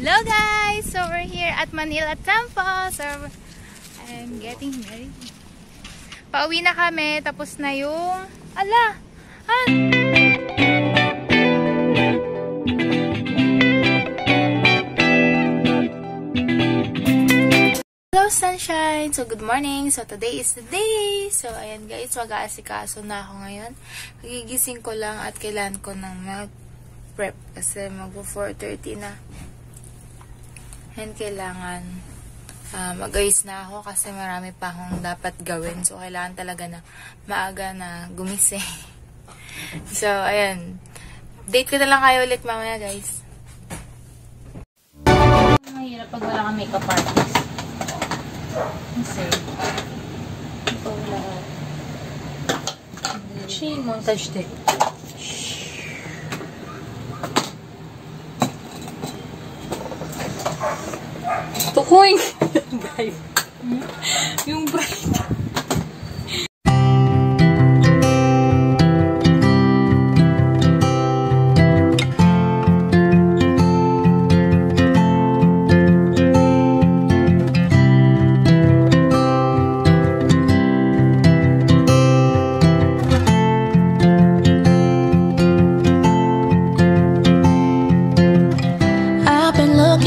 Hello guys! So we're here at Manila Temple. So I'm getting ready. Pauwi na kami. Tapos na yung... Ala! Hello sunshine! So good morning! So today is the day! So ayan guys, mag-aasikaso na ako ngayon. Nagigising ko lang at kailan ko nang mag-prep kasi mag-4:30 na. And kailangan mag-ayos na ako kasi marami pa akong dapat gawin. So kailangan talaga na maaga na gumising. So ayan, date ko na lang kayo ulit mamaya guys. Mahirap pag wala kang makeup artist. Kasi ito wala ako. She montage tape. Tukoy! Bright. Yung bright.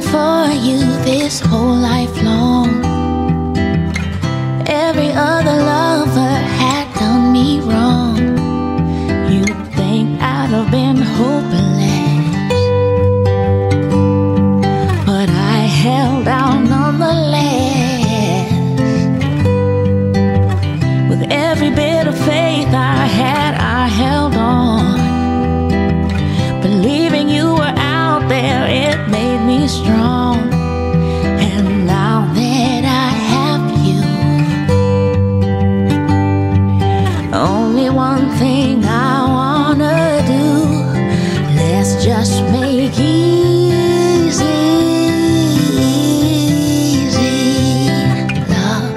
For you this whole life long. Every other lover had done me wrong. You'd think I'd have been hopeless, but I held out nonetheless. With every bit of faith I had, I held on, believing you were out there. It made me strong, and now that I have you, only one thing I wanna do. Let's just make easy love.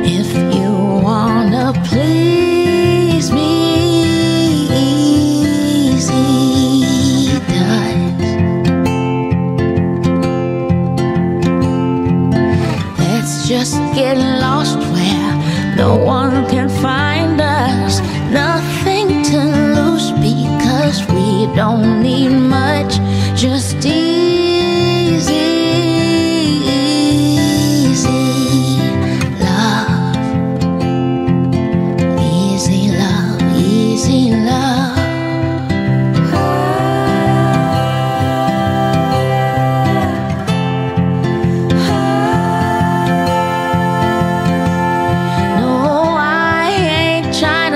If you wanna please me, just get lost where no one can find us. Nothing to lose because we don't need much. Just easy love. Easy love, easy love.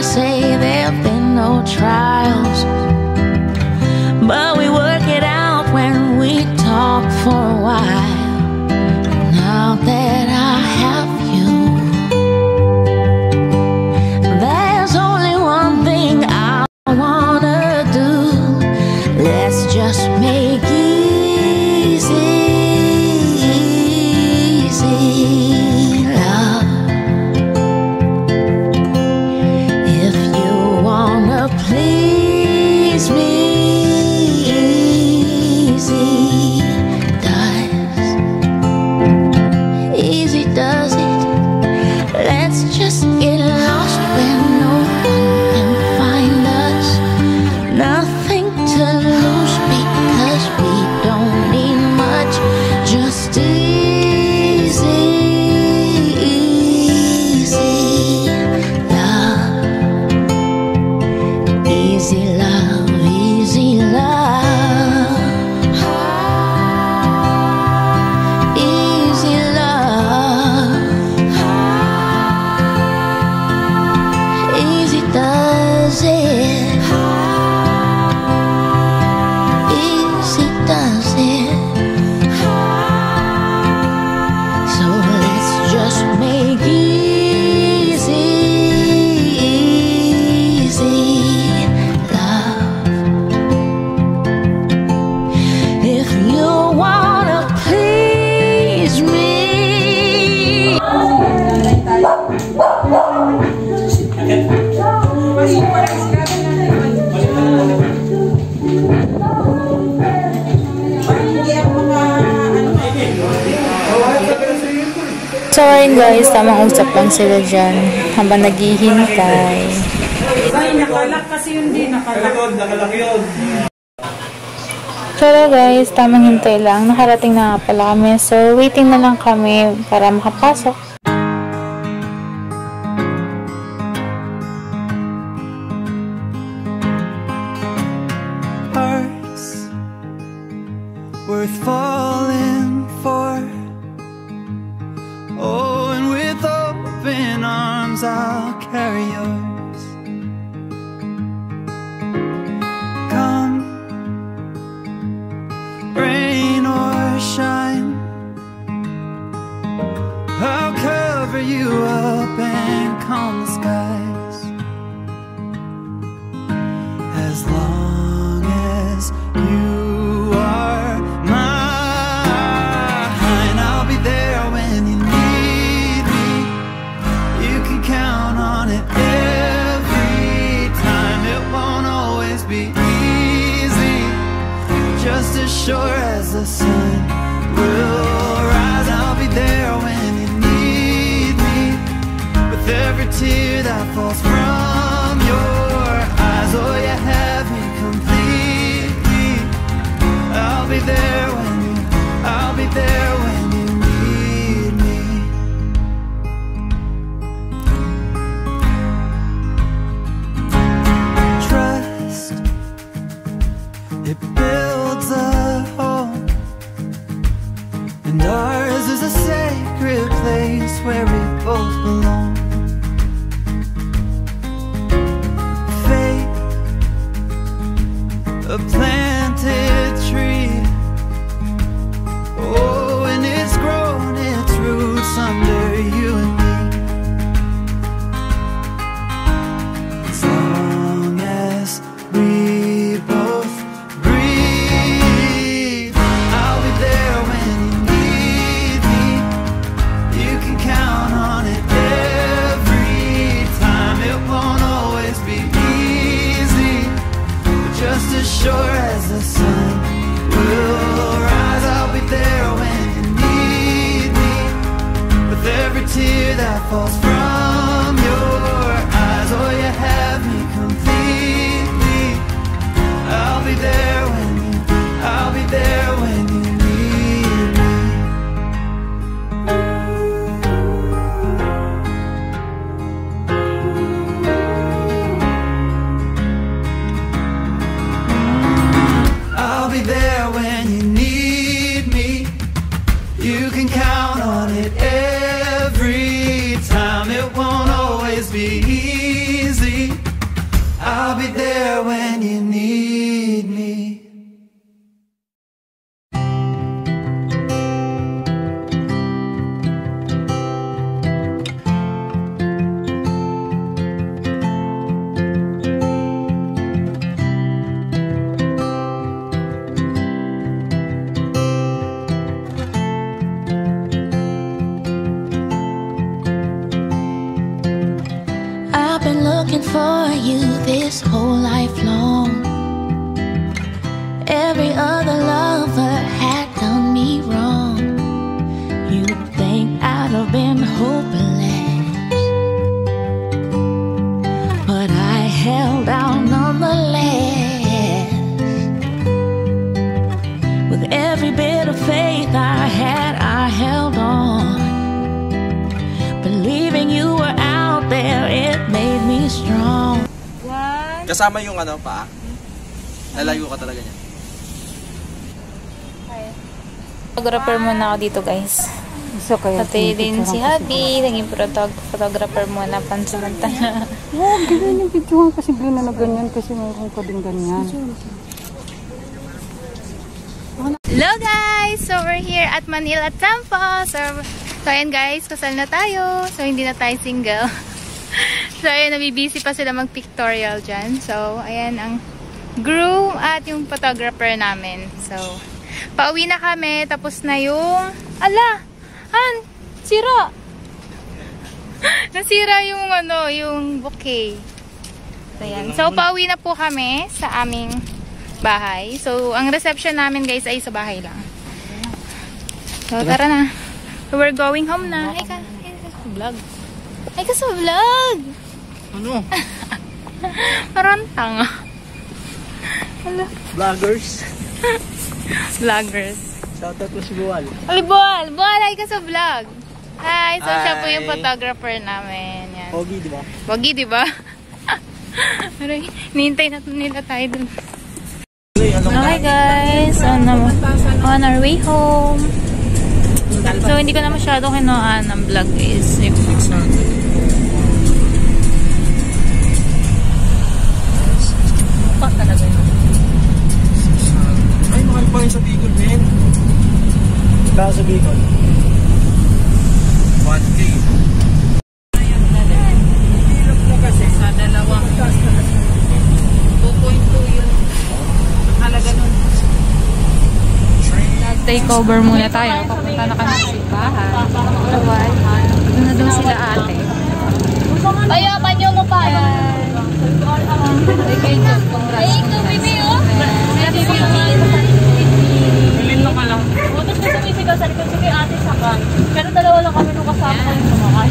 Say there've been no trials, but we work it out when we talk for a while. Now that I have you, there's only one thing I wanna do. Let's just make easy love. Please me, easy does. So ayun guys, tamang usap lang sila dyan habang naghihintay. Ay, nakalak kasi yun din, nakalak yun. So guys, tamang hintay lang. Nakarating na nga pala kami. So waiting na lang kami para makapasok. Hearts worth falling for. Oh, and with open arms I'll carry yours. Come, rain or shine, I'll cover you up and calm the skies. As long as you are mine, I'll be there when you need me. You can count on it every time. It won't always be easy, just as sure as the sun will rise. I'll be there when you need me, with every tear that falls from your eyes. Oh, you have me completely. I'll be there when I'll be there when you need me. Trust, it builds a home, and ours is a sacred place where we both belong. Faith, a planted tree. Oh, and it's grown its roots under you and me. As long as we both breathe, I'll be there when you need me. You can count on it every time. It won't always be easy, but just as sure as the sun will rise, I'll be there when you need me, with every tear that falls from your eyes. Oh, you have me completely. I'll be there when I'll be there when you need me. I'll be there when you need me. You can count on it every time. It won't always be easy. I'll be there when you need me. I've been looking for you this whole life long. Every other lover had done me wrong. You'd think I'd have been hopeless, but I held out nonetheless. With every bit of faith I had, I held on. Believing you were out there, it made me strong. One. Kasama yung ano pa? Lalayo ka talaga niya. Photographer muna ako dito guys. So, kaya Pati din si Happy, naging photographer muna pansamantala. Oo, ganyan yung video nga kasi blue na ganyan kasi mayroon ko din ganyan. Hello guys! So we're here at Manila Temple. So ayan guys, kasal na tayo. So hindi na tayo single. So ayan, nabibusy pa sila mag-pictorial dyan. So ayan ang groom at yung photographer namin. So pauwi na kami. Tapos na yung... Ala! Han! Sira! Nasira yung ano, yung bouquet. So ayan. So pauwi na po kami sa aming bahay. So ang reception namin guys ay sa bahay lang. So, tara na. So, we're going home na. Ay ka sa vlog. Ay ka sa vlog! Ano? Parang tanga. Hello. Vloggers. Vloggers. Shoutout po si Buwal. Ay, Buwal! Buwal! Ay ka sa vlog! Hi! So, siya po yung Hi. photographer namin. Yan. Pogi, di ba? Wagi, di ba? Aray, nihintay na nila tayo dun. Okay guys, on our way home. So, hindi ko na masyadong kinuhaan ng vlog guys. Ay, mahal pa yun sa Bicol, men. Kaya sa Bicol? 1K. Hilap mo kasi sa dalawang 2.2 yun. Ang halaga nun. Take over muna tayo. Papunta na kami sa bahay. Doon na doon sila ate. Ayo, panyo mo pa. Ay, ito, baby, oh. Bilin mo ka lang. Tapos may sumisigaw sa likod, sige ate, sakay. Pero dalawa lang kami nung kasama ko yung sumakay.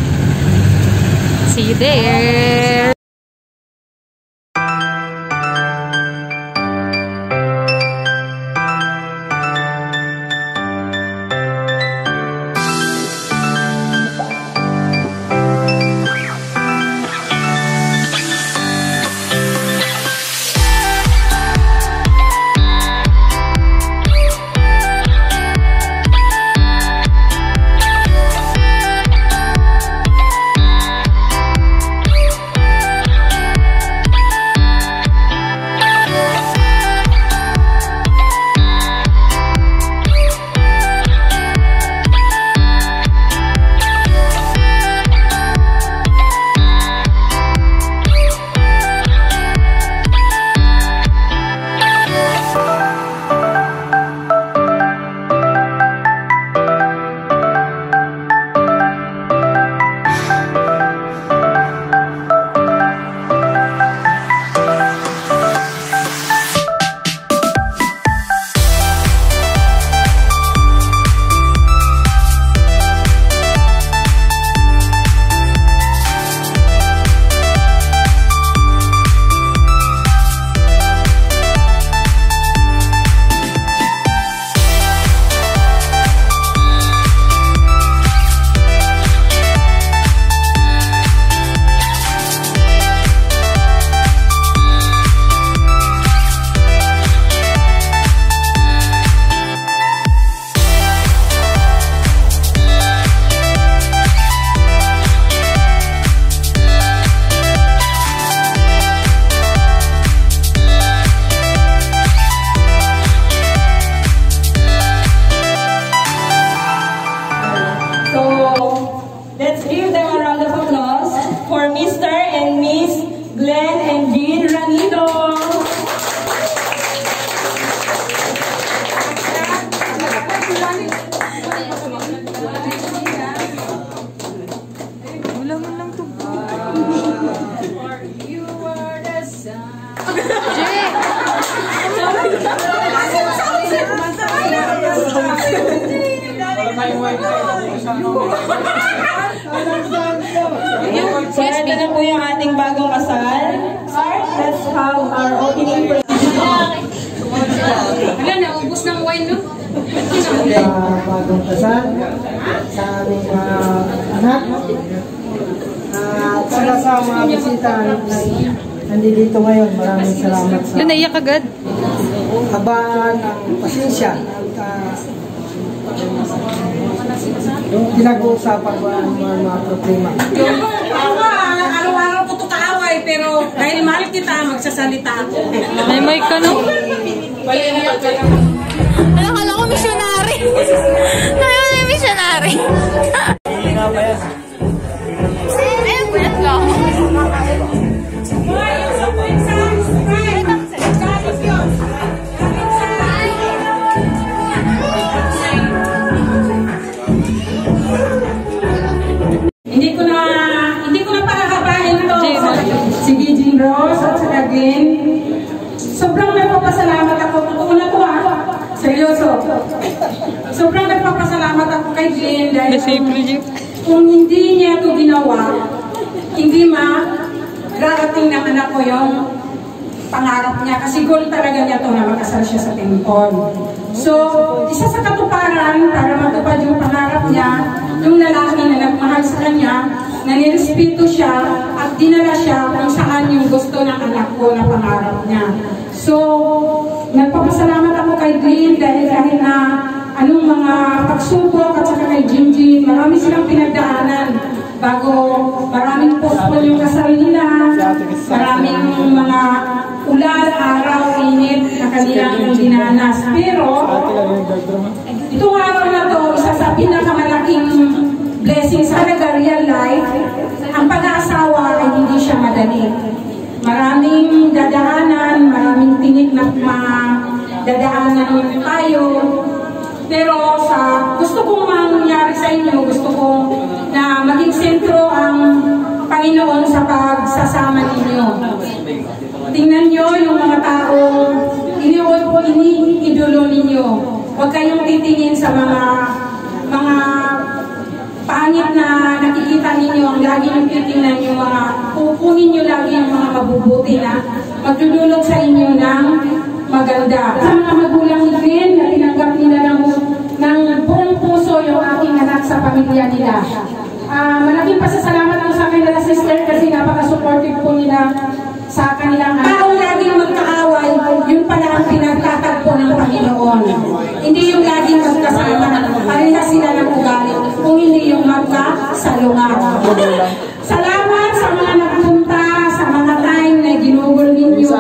See you there! Let's give them a round of applause for Mr. and Miss Glenn and Jean Ranido. Wala man lang to. So, ito na po yung ating bagong kasal. Let's have our opening prayer. Wala, naubos ng wine, no? Bagong kasal sa aming anak at saka sa mga bisita na nandito ngayon. Maraming salamat sa Naiyak agad. haba ng pasensya at yung pinag-uusapan ko ang mga problema. Araw-araw ko ito kaaway, pero dahil mahal kita, magsasalita ako. May mic ka, no? Kala ko missionary. Kala ko missionary. Hindi nga ba yan? Ayun, wait lang. Hindi ko na pakahabahin ito. Sige, Jean Rose at saka Glenn. Sobrang nagpapasalamat ako. Totoo na po seryoso. Sobrang nagpapasalamat ako kay Glenn dahil kung hindi niya ito ginawa, hindi rarating ng anak ko yung pangarap niya. Kasi goal talaga niya ito na makasal siya sa temple. So, isa sa katuparan para matupad yung pangarap niya, yung lalaki na nagmahal sa kanya, na nirespeto siya at dinala siya kung saan yung gusto ng anak ko na pangarap niya. So, nagpapasalamat ako kay Glenn dahil kahit na anong mga pagsubok at saka kay Jinjin, marami silang pinagdaanan bago maraming postpone yung kasal nila, maraming mga ulan, araw, init na kanilang dinanas. Pero, itong araw na to, isa sa pinakamalaking blessing sa real life, ang pag-aasawa ay hindi siya madali. Maraming dadaanan, maraming tinik na dadaanan tayo. Pero gusto kong mangyari sa inyo, gusto kong na maging sentro ang Panginoon sa pagsasama ninyo. Tingnan nyo yung mga taong iniidolo ninyo. Huwag kayong titingin sa mga pangit na nakikita ninyo. Ang lagi nyo titingnan yung mga, pupunin nyo lagi yung mga mabubuti na magdudulog sa inyo ng maganda. Sa mga magulang ni Glenn na tinanggap nila ng buong puso yung aking anak sa pamilya nila. Malaking pasasalamat ko sa akin nila sister kasi napaka-supportive po nila sa kanilang anak. Parang laging magkaaway, yun pala ang pinagtatagpo ng Panginoon. Hindi yung laging magkasama, parehas sila ng ugali, kung hindi yung magkasalungat. Salamat sa mga nagpunta, sa mga time na ginugol ninyo,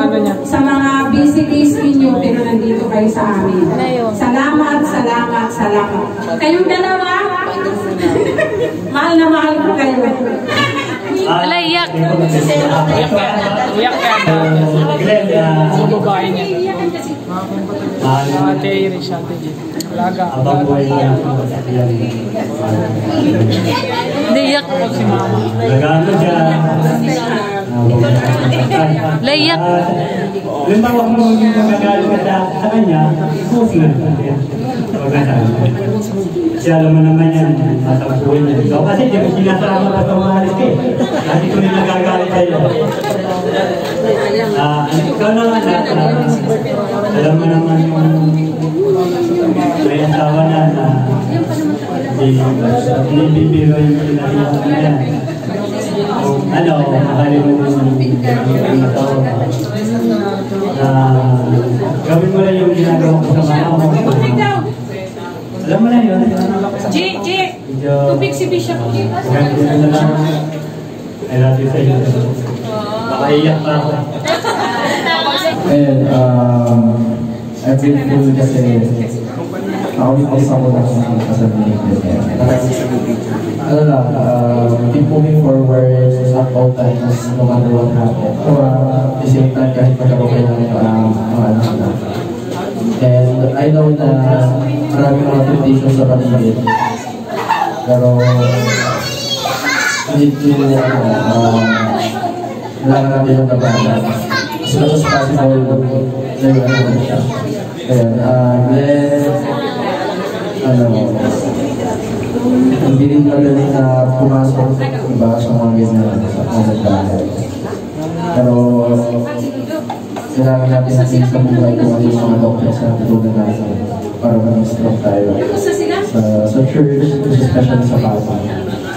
sa mga busy days ninyo, pero nandito kayo sa amin. Salamat, salamat, salamat. Kayong dalawa, mahal na mahal ko kayo. Wala, iyak. Iyak ka na. Sa babae niya. Ate Iris, Ate Jit. Laga. Hindi, iyak. Si Mama. Laiyak. Limbawa mo yung magagaling ka sa kanya, post na natin. Kasi alam mo naman yan, matampuin na ikaw. Kasi di mo sinasama ka sa mga halit eh. Kasi kung yung nagagalit sa'yo. Ikaw naman alam mo naman yung may asawa na binibiro yung pinahiyang na yan. Makalimutan yung tao. Gawin mo lang yung ginagawa ko sa mga mo. Alam mo na yun. J, tubig si Bishop. Ganyan na lang. I love you sa iyo. Baka iyak pa ako. And I'm grateful kasi nakawitness ako ng kasabihin niya. Ano lang, keep moving forward, not all times, no matter what happens. So, at the same time, kahit magkaroon kayo ng mga anak na. And I know na maraming mga temptations sa paligid. Pero, need to, kailangan natin yung labanan. As much as possible, nagawa naman siya. Hindi rin madali na pumasok iba sa mga ganyan sa pagkakala. Pero kailangan natin natin sa buhay kung ano yung mga doctors na tutulungan natin para maging strong tayo sa church, especially sa papa.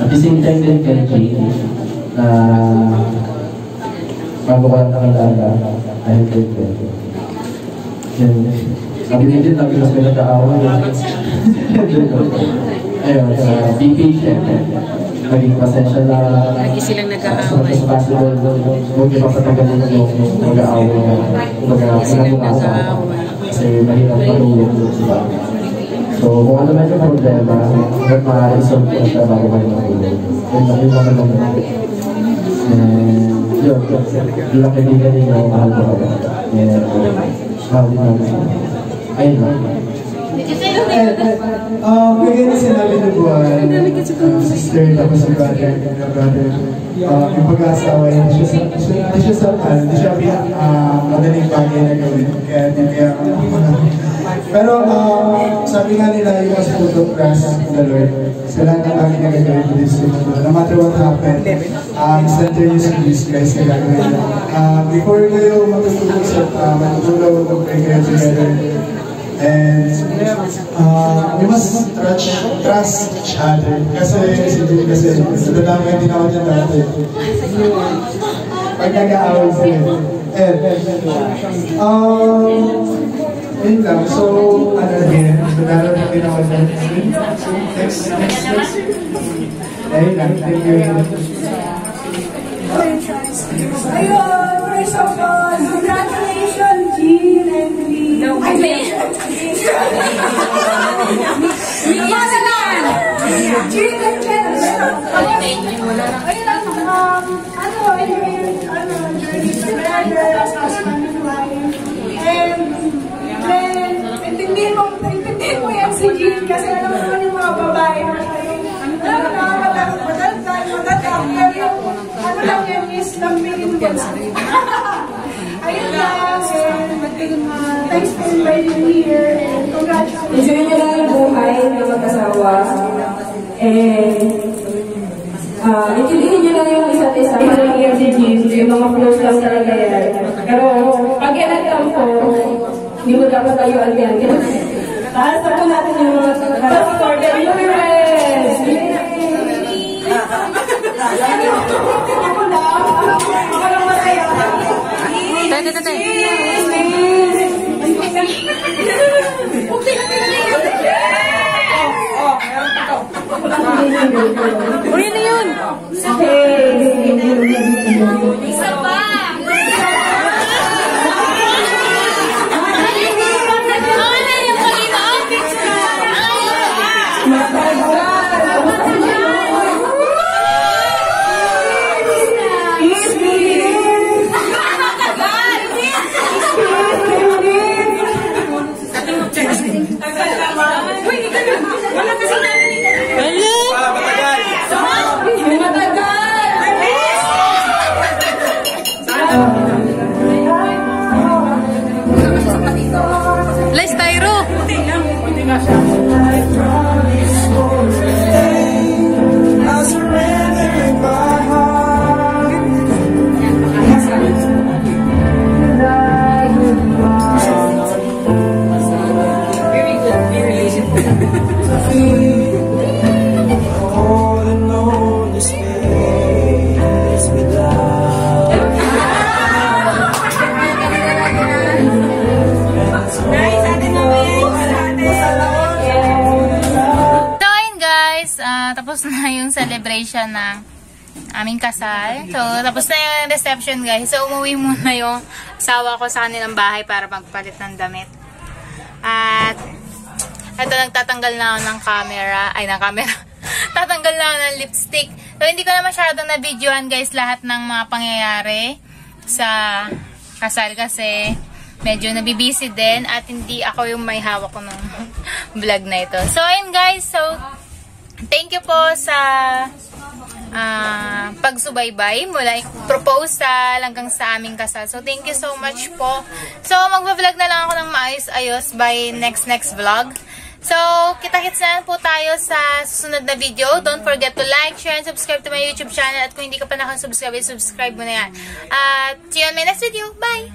At the same time din kay Jay na bago ko lang nakalala dahil kay Jay. Sabi niya din, lagi kasi nag-aawa. Ayun, be patient. Maging pasensya na. Lagi silang nag-aaway. As much as possible, huwag niyo papatagalin yung mag-aaway. Pinag-umasawa. Kasi mahirap matulog, diba? So, kung ano man yung problema, hanggang maaari-solve ko na bago kayo matulog. Yun naman naman. Yun, bilang kaibigan ninyo, mahal ko kayo. Mahal din namin. Ayun lang. Kaya na sinabi ng buwan, sister, tapos si brother, yung pag-aasawa, hindi siya madaling bagay na gawin. Kaya Pero sabi nga nila yung mas fruit of trust in the Lord. Sa lahat ng kami nagagawin ko this week. No matter what happened, center nyo sa Jesus Christ na gagawin nyo. Before kayo matutulog mag-pray kayo together. And we must trust each other. Kasi nadadamay din ako dyan dati. Pag nag-aaway sila. And yun lang. So, ano din, nagdarating din ako dyan. Next. Ayun lang. Thank you. Ayun, first of all, congratulations, Jean and Lee. No, I mean, Jean and Jen. Ayun lang, and then, intindihin mo yan si Jean kasi alam mo naman yung mga babae na matatang, pero yung ano lang yan is lambingin mo lang. Ayun lang, thanks for inviting me here and congratulations. Enjoy nyo lang yung buhay na mag-asawa. And intindihin nyo lang yung isa't isa. Parang yan si Jean, yung mga close lang talaga yan. Pero pag yan ang tampo, hindi mo dapat tayuan yan. Taas na po natin yung mga passport and U.S. Ako lang masaya. Uri na yun! Isa pa! Let's Tyro! Tapos na yung celebration ng aming kasal. So, tapos na yung reception, guys. So, umuwi muna yung asawa ko sa kanilang bahay para magpalit ng damit. At, ito, nagtatanggal na ako ng camera. Ay, ng camera. Tatanggal na ako ng lipstick. So, hindi ko na masyadong na-videoan, guys, lahat ng mga pangyayari sa kasal kasi medyo nabibisi din at hindi ako yung may hawak ko ng vlog na ito. So, ayun, guys. So, thank you po sa pagsubaybay mula proposal hanggang sa aming kasal. So, thank you so much po. So, magva-vlog na lang ako ng maayos-ayos by next vlog. So, kita-kits na po tayo sa susunod na video. Don't forget to like, share, and subscribe to my YouTube channel. At kung hindi ka pa nakasubscribe, subscribe mo na yan. At see you on my next video. Bye!